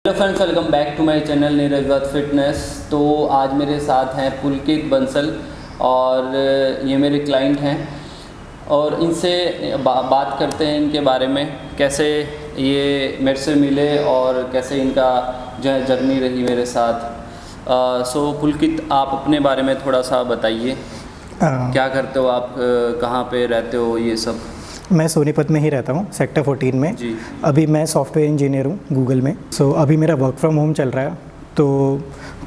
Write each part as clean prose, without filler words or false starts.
Hello friends, welcome back to my channel Neeraj Dutt fitness. तो आज मेरे साथ हैं पुलकित बंसल और ये मेरे क्लाइंट हैं और इनसे बात करते हैं इनके बारे में, कैसे ये मेरे से मिले और कैसे इनका जो है जर्नी रही मेरे साथ। सो पुलकित, आप अपने बारे में थोड़ा सा बताइए, क्या करते हो आप, कहाँ पे रहते हो, ये सब। मैं सोनीपत में ही रहता हूँ, सेक्टर 14 में जी। अभी मैं सॉफ्टवेयर इंजीनियर हूँ गूगल में। अभी मेरा वर्क फ्रॉम होम चल रहा है, तो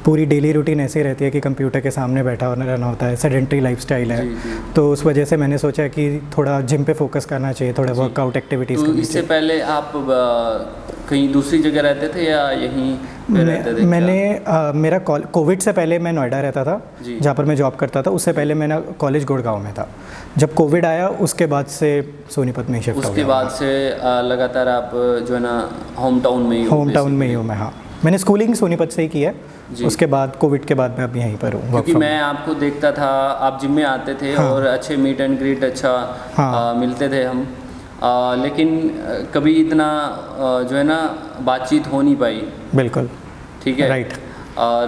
पूरी डेली रूटीन ऐसे ही रहती है कि कंप्यूटर के सामने बैठा होना रहना होता है। सेडेंटरी लाइफस्टाइल है। जी। तो उस वजह से मैंने सोचा कि थोड़ा जिम पे फोकस करना चाहिए, थोड़ा वर्कआउट एक्टिविटीज़ तो करनी इससे चाहिए। पहले आप कहीं दूसरी जगह रहते थे या यहीं पे रहते थे? मेरा कोविड से पहले मैं नोएडा रहता था, जहाँ पर मैं जॉब करता था। उससे पहले मेरा कॉलेज गुड़गांव में था। जब कोविड आया उसके बाद से सोनीपत में शिफ्ट हो गया। उसके बाद से लगातार आप जो है ना होम टाउन में ही हूँ मैं। हाँ, मैंने स्कूलिंग सोनीपत से ही की है। उसके बाद कोविड के बाद मैं अब यहीं पर हूँ। क्योंकि मैं आपको देखता था, आप जिम में आते थे। हाँ। और अच्छे मीट एंड ग्रीट अच्छा। हाँ। मिलते थे हम, लेकिन कभी इतना जो है ना बातचीत हो नहीं पाई। बिल्कुल ठीक है, राइट। और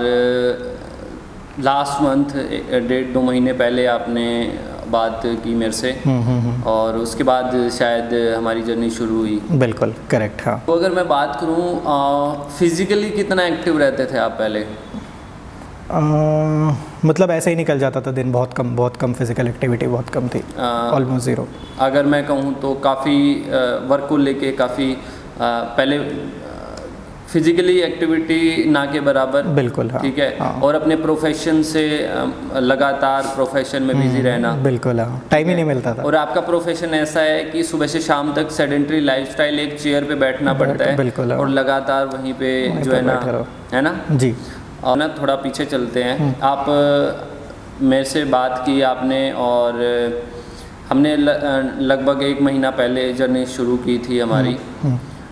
लास्ट मंथ 1.5-2 महीने पहले आपने बात की मेरे से। और उसके बाद शायद हमारी जर्नी शुरू हुई। बिल्कुल करेक्ट। हाँ, तो अगर मैं बात करूँ फिज़िकली कितना एक्टिव रहते थे आप पहले? मतलब ऐसे ही निकल जाता था दिन, बहुत कम फिजिकल एक्टिविटी बहुत कम थी, ऑलमोस्ट ज़ीरो। अगर मैं कहूँ तो काफ़ी वर्क को लेके काफ़ी पहले फिजिकली एक्टिविटी ना के बराबर। बिल्कुल। हाँ, ठीक है। हाँ। और अपने प्रोफेशन से लगातार प्रोफेशन में बिजी रहना। बिल्कुल। हाँ, टाइम ही नहीं मिलता था। और आपका प्रोफेशन ऐसा है कि सुबह से शाम तक सेडेंटरी लाइफस्टाइल, एक चेयर पे बैठना पड़ता है। बिल्कुल। और लगातार वहीं पे जो है ना, है ना जी। और ना थोड़ा पीछे चलते हैं। आप मेरे से बात की आपने और हमने लगभग 1 महीना पहले जर्नी शुरू की थी हमारी।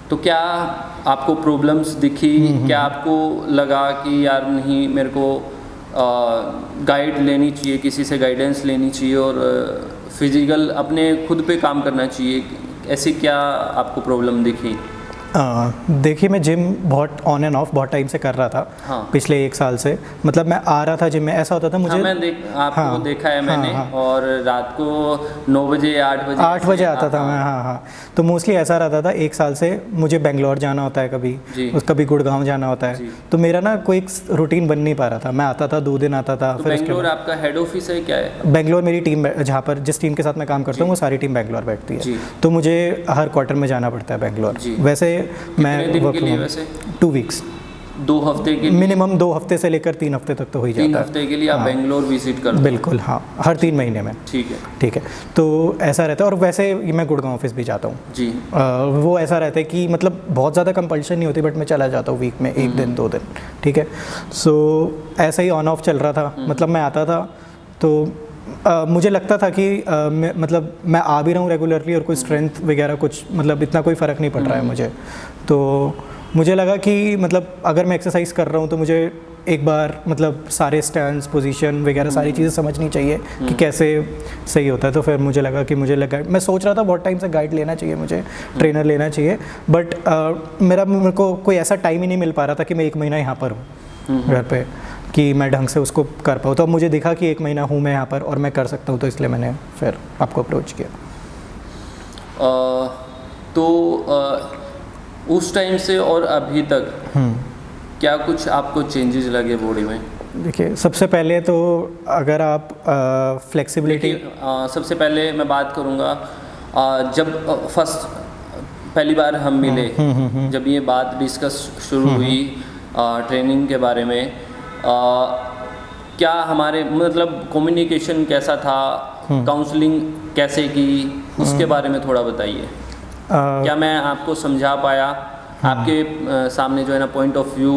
तो क्या आपको प्रॉब्लम्स दिखी? क्या आपको लगा कि यार नहीं, मेरे को गाइड लेनी चाहिए, किसी से गाइडेंस लेनी चाहिए और फिजिकल अपने खुद पे काम करना चाहिए? ऐसी क्या आपको प्रॉब्लम दिखी? देखिए, मैं जिम बहुत ऑन एंड ऑफ बहुत टाइम से कर रहा था। हाँ। पिछले 1 साल से। मतलब मैं आ रहा था जिम में, ऐसा होता था मुझे। हाँ, आपको देखा है मैंने। हाँ। और रात को 9 बजे 8 बजे आता था मैं। हाँ। तो मोस्टली ऐसा रहता था 1 साल से। मुझे बेंगलोर जाना होता है कभी गुड़गांव जाना होता है। तो मेरा ना कोई रूटीन बन नहीं पा रहा था। मैं आता था 2 दिन आता था। तो बेंगलोर आपका हेड ऑफिस है क्या है? बेंगलोर मेरी टीम, जिस टीम के साथ मैं काम करता हूँ वो सारी टीम बेंगलोर बैठती है। तो मुझे हर क्वार्टर में जाना पड़ता है बेंगलोर। वैसे मैं दिन के लिए वैसे 2 वीक्स, 2 हफ्ते के मिनिमम 2 हफ्ते से लेकर 3 हफ्ते तक तो हो ही जाता है। 3 हफ्ते के लिए आप बेंगलोर विजिट करते हो? बिल्कुल। हाँ, हर 3 महीने में। ठीक है। तो ऐसा रहता है। और वैसे मैं गुड़गांव ऑफिस भी जाता हूँ जी। वो ऐसा रहता है कि मतलब बहुत ज़्यादा कंपल्शन नहीं होती, बट मैं चला जाता हूँ वीक में 1 दिन 2 दिन। ठीक है। ऐसा ही ऑन ऑफ चल रहा था। मतलब मैं आता था तो मुझे लगता था कि मतलब मैं आ भी रहा हूँ रेगुलरली और कोई स्ट्रेंथ वगैरह कुछ मतलब इतना कोई फ़र्क नहीं पड़ रहा है मुझे। तो मुझे लगा कि मतलब अगर मैं एक्सरसाइज कर रहा हूँ तो मुझे एक बार मतलब सारे स्टैंड्स, पोजीशन वगैरह सारी चीज़ें समझनी चाहिए कि कैसे सही होता है। तो फिर मुझे लगा मैं सोच रहा था बहुत टाइम से गाइड लेना चाहिए मुझे, ट्रेनर लेना चाहिए। बट मेरे को कोई ऐसा टाइम ही नहीं मिल पा रहा था कि मैं 1 महीना यहाँ पर हूँ घर पे, कि मैं ढंग से उसको कर पाऊँ। तो अब मुझे दिखा कि 1 महीना हूँ मैं यहाँ पर और मैं कर सकता हूँ, तो इसलिए मैंने फिर आपको अप्रोच किया। उस टाइम से और अभी तक क्या कुछ आपको चेंजेस लगे बॉडी में? देखिए, सबसे पहले तो अगर आप फ्लेक्सिबिलिटी, सबसे पहले मैं बात करूँगा जब पहली बार हम मिले, जब ये बात डिस्कस शुरू हुई ट्रेनिंग के बारे में, क्या हमारे मतलब कम्युनिकेशन कैसा था, काउंसलिंग कैसे की, उसके बारे में थोड़ा बताइए। क्या मैं आपको समझा पाया? आपके सामने जो है ना पॉइंट ऑफ व्यू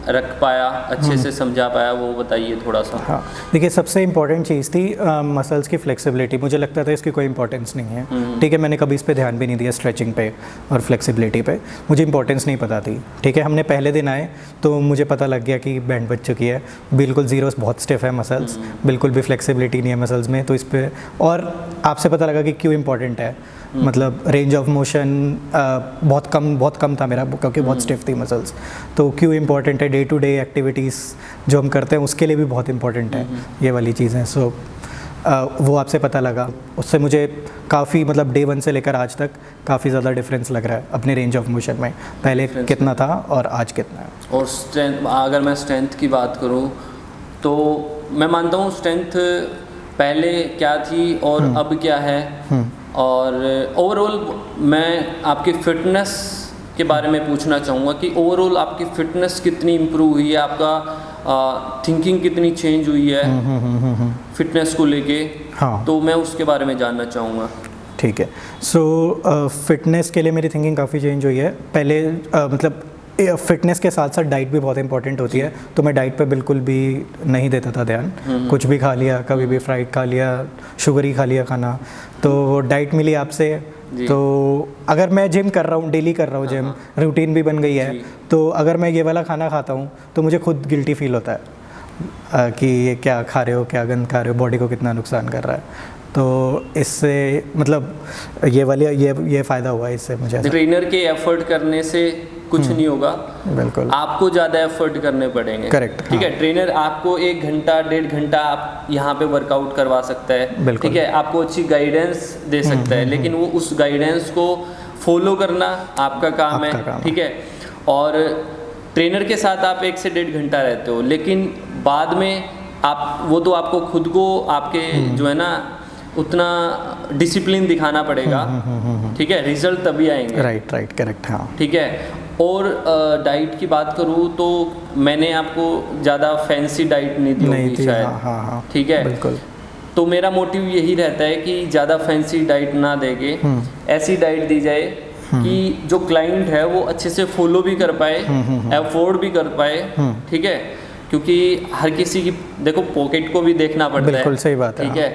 रख पाया, अच्छे से समझा पाया, वो बताइए थोड़ा सा। हाँ, देखिए सबसे इम्पॉर्टेंट चीज़ थी मसल्स की फ्लेक्सिबिलिटी। मुझे लगता था इसकी कोई इंपॉर्टेंस नहीं है, ठीक है, मैंने कभी इस पे ध्यान भी नहीं दिया, स्ट्रेचिंग पे और फ्लेक्सिबिलिटी पे मुझे इंपॉर्टेंस नहीं पता थी, ठीक है। हमने पहले दिन आए तो मुझे पता लग गया कि बैंड बच चुकी है, बिल्कुल ज़ीरो, बहुत स्टिफ है मसल्स, बिल्कुल भी फ्लेक्सिबिलिटी नहीं है मसल्स में। तो इस पर और आपसे पता लगा कि क्यों इम्पॉर्टेंट है, मतलब रेंज ऑफ मोशन बहुत कम था मेरा, क्योंकि बहुत स्टिफ थी मसल्स। तो क्यों इम्पॉर्टेंट है, डे टू डे एक्टिविटीज़ जो हम करते हैं उसके लिए भी बहुत इंपॉर्टेंट है ये वाली चीज़ें। सो वो आपसे पता लगा, उससे मुझे काफ़ी, मतलब डे 1 से लेकर आज तक काफ़ी ज़्यादा डिफरेंस लग रहा है अपने रेंज ऑफ मोशन में, पहले कितना था और आज कितना है। और स्ट्रेंथ, अगर मैं स्ट्रेंथ की बात करूँ तो मैं मानता हूँ स्ट्रेंथ पहले क्या थी और अब क्या है। और ओवरऑल मैं आपकी फ़िटनेस के बारे में पूछना चाहूँगा कि ओवरऑल आपकी फ़िटनेस कितनी इम्प्रूव हुई है, आपका थिंकिंग कितनी चेंज हुई है फ़िटनेस को लेके। हाँ, तो मैं उसके बारे में जानना चाहूँगा। ठीक है, सो फ़िटनेस के लिए मेरी थिंकिंग काफ़ी चेंज हुई है। पहले मतलब फ़िटनेस के साथ साथ डाइट भी बहुत इंपॉर्टेंट होती है, तो मैं डाइट पे बिल्कुल भी नहीं देता था ध्यान, कुछ भी खा लिया, कभी भी फ्राइड खा लिया, शुगर ही खा लिया खाना। तो डाइट मिली आपसे, तो अगर मैं जिम कर रहा हूँ, डेली कर रहा हूँ जिम, रूटीन भी बन गई है, तो अगर मैं ये वाला खाना खाता हूँ तो मुझे खुद गिल्टी फील होता है कि ये क्या खा रहे हो, क्या गंद खा रहे हो, बॉडी को कितना नुकसान कर रहा है। तो इससे मतलब ये फ़ायदा हुआ इससे मुझे। ट्रेनर के एफर्ट करने से कुछ नहीं होगा, बिल्कुल आपको ज़्यादा एफर्ट करने पड़ेंगे। करेक्ट, ठीक है। ट्रेनर आपको 1 घंटा 1.5 घंटा आप यहाँ पे वर्कआउट करवा सकता है, ठीक है, आपको अच्छी गाइडेंस दे सकता है, लेकिन वो उस गाइडेंस को फॉलो करना आपका काम है, ठीक है। और ट्रेनर के साथ आप 1 से 1.5 घंटा रहते हो, लेकिन बाद में आप वो तो आपको खुद को आपके जो है ना उतना डिसिप्लिन दिखाना पड़ेगा, ठीक है, रिजल्ट तभी आएंगे। राइट, करेक्ट, हाँ, ठीक है। और डाइट की बात करूँ तो मैंने आपको ज़्यादा फैंसी डाइट नहीं दी होगी शायद, हाँ, ठीक है, बिल्कुल। तो मेरा मोटिव यही रहता है कि ज़्यादा फैंसी डाइट ना देके ऐसी डाइट दी जाए कि जो क्लाइंट है वो अच्छे से फॉलो भी कर पाए, अफोर्ड भी कर पाए, ठीक है, क्योंकि हर किसी की देखो पॉकेट को भी देखना पड़ता है, बिल्कुल सही बात है, ठीक है।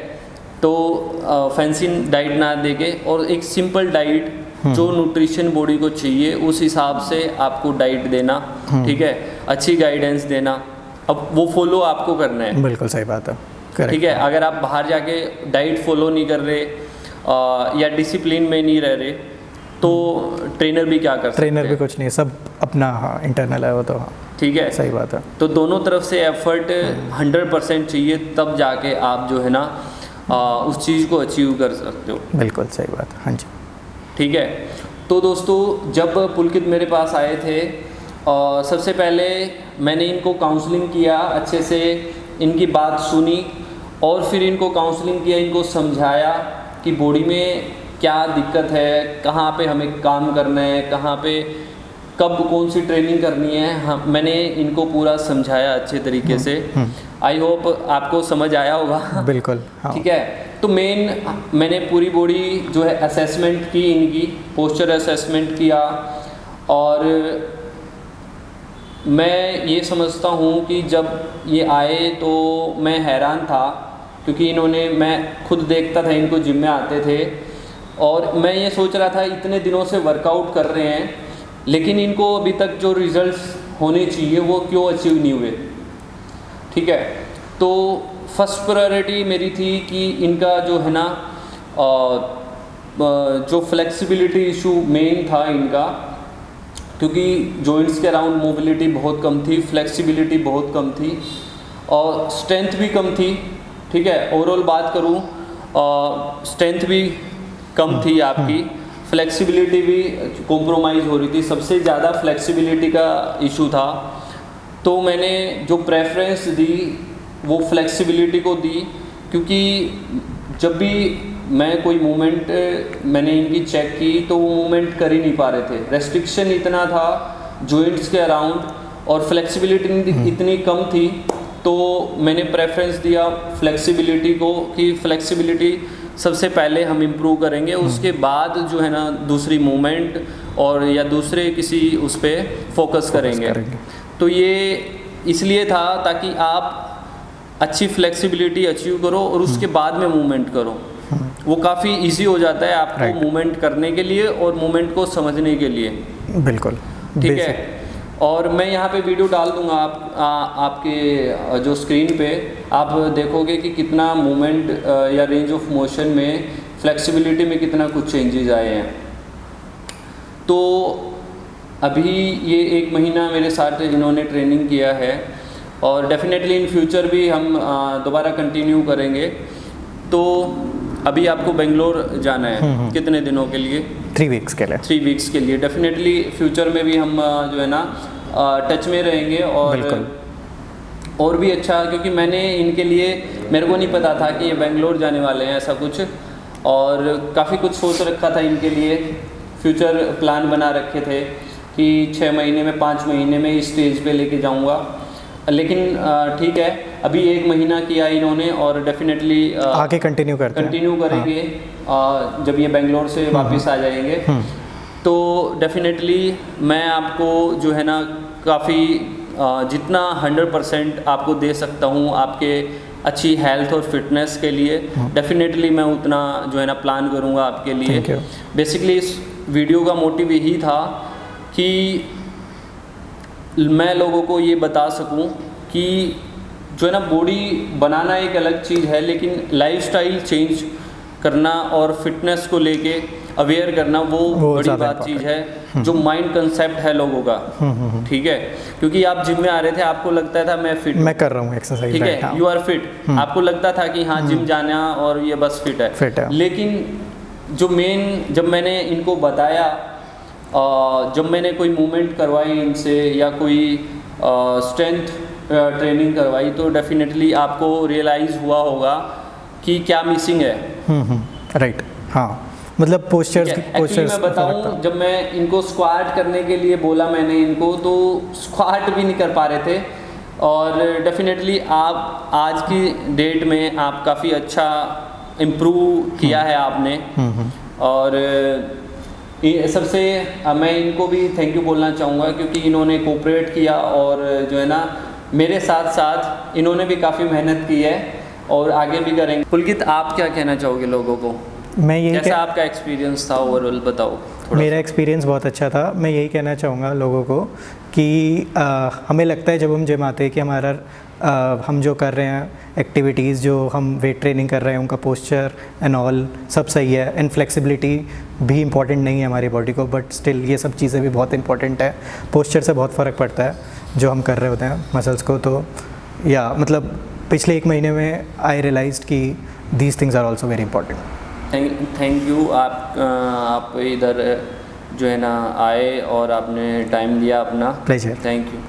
तो फैंसी डाइट ना देके और एक सिंपल डाइट जो न्यूट्रिशन बॉडी को चाहिए उस हिसाब से आपको डाइट देना, ठीक है, अच्छी गाइडेंस देना, अब वो फॉलो आपको करना है। बिल्कुल सही बात है, ठीक है। अगर आप बाहर जाके डाइट फॉलो नहीं कर रहे या डिसिप्लिन में नहीं रह रहे तो ट्रेनर भी क्या कर सकते हैं? ट्रेनर भी कुछ नहीं, सब अपना इंटरनल है वो तो, ठीक है, सही बात है। तो दोनों तरफ से एफर्ट 100% चाहिए, तब जाके आप जो है ना उस चीज़ को अचीव कर सकते हो। बिल्कुल सही बात, हाँ जी, ठीक है। तो दोस्तों जब पुलकित मेरे पास आए थे सबसे पहले मैंने इनको काउंसलिंग किया, अच्छे से इनकी बात सुनी और फिर इनको काउंसलिंग किया, इनको समझाया कि बॉडी में क्या दिक्कत है, कहाँ पे हमें काम करना है, कहाँ पे कब कौन सी ट्रेनिंग करनी है। हाँ, मैंने इनको पूरा समझाया अच्छे तरीके से। आई होप आपको समझ आया होगा। बिल्कुल, हाँ। ठीक है। तो मैंने पूरी बॉडी जो है असेसमेंट की, इनकी पोस्चर असेसमेंट किया और मैं ये समझता हूँ कि जब ये आए तो मैं हैरान था, क्योंकि मैं खुद देखता था इनको जिम में आते थे और मैं ये सोच रहा था इतने दिनों से वर्कआउट कर रहे हैं लेकिन इनको अभी तक जो रिजल्ट्स होने चाहिए वो क्यों अचीव नहीं हुए। ठीक है। तो फर्स्ट प्रायोरिटी मेरी थी कि इनका जो है ना जो फ्लेक्सिबिलिटी इशू मेन था इनका, क्योंकि जॉइंट्स के अराउंड मोबिलिटी बहुत कम थी, फ्लेक्सिबिलिटी बहुत कम थी और स्ट्रेंथ भी कम थी। ठीक है। ओवरऑल बात करूँ स्ट्रेंथ भी कम थी आपकी, फ्लेक्सिबिलिटी भी कॉम्प्रोमाइज़ हो रही थी, सबसे ज़्यादा फ्लेक्सिबिलिटी का इशू था। तो मैंने जो प्रेफरेंस दी वो फ्लेक्सिबिलिटी को दी, क्योंकि जब भी मैं कोई मूवमेंट मैंने इनकी चेक की तो वो मूवमेंट कर ही नहीं पा रहे थे, रेस्ट्रिक्शन इतना था जॉइंट्स के अराउंड और फ्लेक्सिबिलिटी इतनी कम थी। तो मैंने प्रेफरेंस दिया फ्लेक्सिबिलिटी को कि फ्लेक्सिबिलिटी सबसे पहले हम इम्प्रूव करेंगे, उसके बाद जो है ना दूसरी मूवमेंट और या दूसरे किसी उस पर फोकस करेंगे। तो ये इसलिए था ताकि आप अच्छी फ्लेक्सिबिलिटी अचीव करो और उसके बाद में मूवमेंट करो। वो काफ़ी इजी हो जाता है आपको मूवमेंट करने के लिए और मूवमेंट को समझने के लिए। बिल्कुल, ठीक है। और मैं यहाँ पे वीडियो डाल दूँगा आपके जो स्क्रीन पे, आप देखोगे कि कितना मूवमेंट या रेंज ऑफ मोशन में फ्लेक्सिबिलिटी में कितना कुछ चेंजेस आए हैं। तो अभी ये 1 महीना मेरे साथ इन्होंने ट्रेनिंग किया है और डेफिनेटली इन फ्यूचर भी हम दोबारा कंटिन्यू करेंगे। तो अभी आपको बेंगलोर जाना है कितने दिनों के लिए? 3 वीक्स के लिए। 3 वीक्स के लिए। डेफिनेटली फ्यूचर में भी हम जो है ना टच में रहेंगे और भी अच्छा, क्योंकि मैंने इनके लिए, मेरे को नहीं पता था कि ये बेंगलोर जाने वाले हैं ऐसा कुछ, और काफ़ी कुछ सोच रखा था इनके लिए, फ्यूचर प्लान बना रखे थे कि 6 महीने में 5 महीने में इस स्टेज पे लेके जाऊंगा। लेकिन ठीक है, अभी 1 महीना किया इन्होंने और डेफिनेटली आगे कंटिन्यू करेंगे जब ये बेंगलोर से वापस आ जाएंगे। तो डेफिनेटली मैं आपको जो है ना काफ़ी जितना 100% आपको दे सकता हूँ आपके अच्छी हेल्थ और फिटनेस के लिए, डेफिनेटली मैं उतना जो है ना प्लान करूँगा आपके लिए। बेसिकली इस वीडियो का मोटिव यही था कि मैं लोगों को ये बता सकूं कि जो है ना बॉडी बनाना एक अलग चीज़ है, लेकिन लाइफस्टाइल चेंज करना और फिटनेस को लेके अवेयर करना वो बड़ी बात चीज़ है। जो माइंड कंसेप्ट है लोगों का, ठीक है, क्योंकि आप जिम में आ रहे थे, आपको लगता था मैं फिट, मैं कर रहा हूँ एक्सरसाइज, ठीक है, यू आर फिट, आपको लगता था कि हाँ जिम जाना और ये बस फिट है। लेकिन जो जब मैंने इनको बताया, जब मैंने कोई मूवमेंट करवाई इनसे या कोई स्ट्रेंथ ट्रेनिंग करवाई, तो डेफिनेटली आपको रियलाइज़ हुआ होगा कि क्या मिसिंग है। राइट, हाँ, मतलब पोस्चर्स मैं बताऊं, जब मैं इनको स्क्वाट करने के लिए बोला मैंने इनको, तो स्क्वाट भी नहीं कर पा रहे थे। और डेफिनेटली आप आज की डेट में आप काफ़ी अच्छा इम्प्रूव किया है आपने। और सबसे मैं इनको भी थैंक यू बोलना चाहूँगा, क्योंकि इन्होंने कोऑपरेट किया और जो है ना मेरे साथ साथ इन्होंने भी काफ़ी मेहनत की है और आगे भी करेंगे। पुलकित, आप क्या कहना चाहोगे लोगों को? मैं यही कैसा आपका एक्सपीरियंस था ओवरऑल, बताओ थोड़ा। मेरा एक्सपीरियंस बहुत अच्छा था। मैं यही कहना चाहूँगा लोगों को कि हमें लगता है जब हम जिम आते हैं कि हमारा हम जो कर रहे हैं एक्टिविटीज़, जो हम वेट ट्रेनिंग कर रहे हैं, उनका पोस्चर एंड ऑल सब सही है, एंड फ्लेक्सिबिलिटी भी इम्पॉर्टेंट नहीं है हमारी बॉडी को, बट स्टिल ये सब चीज़ें भी बहुत इंपॉर्टेंट है। पोस्चर से बहुत फ़र्क पड़ता है जो हम कर रहे होते हैं मसल्स को। तो या मतलब पिछले 1 महीने में आई रियलाइज्ड कि these things are also very important. Thank you, आप इधर जो है ना आए और आपने टाइम दिया अपना। प्लेजर। Thank you.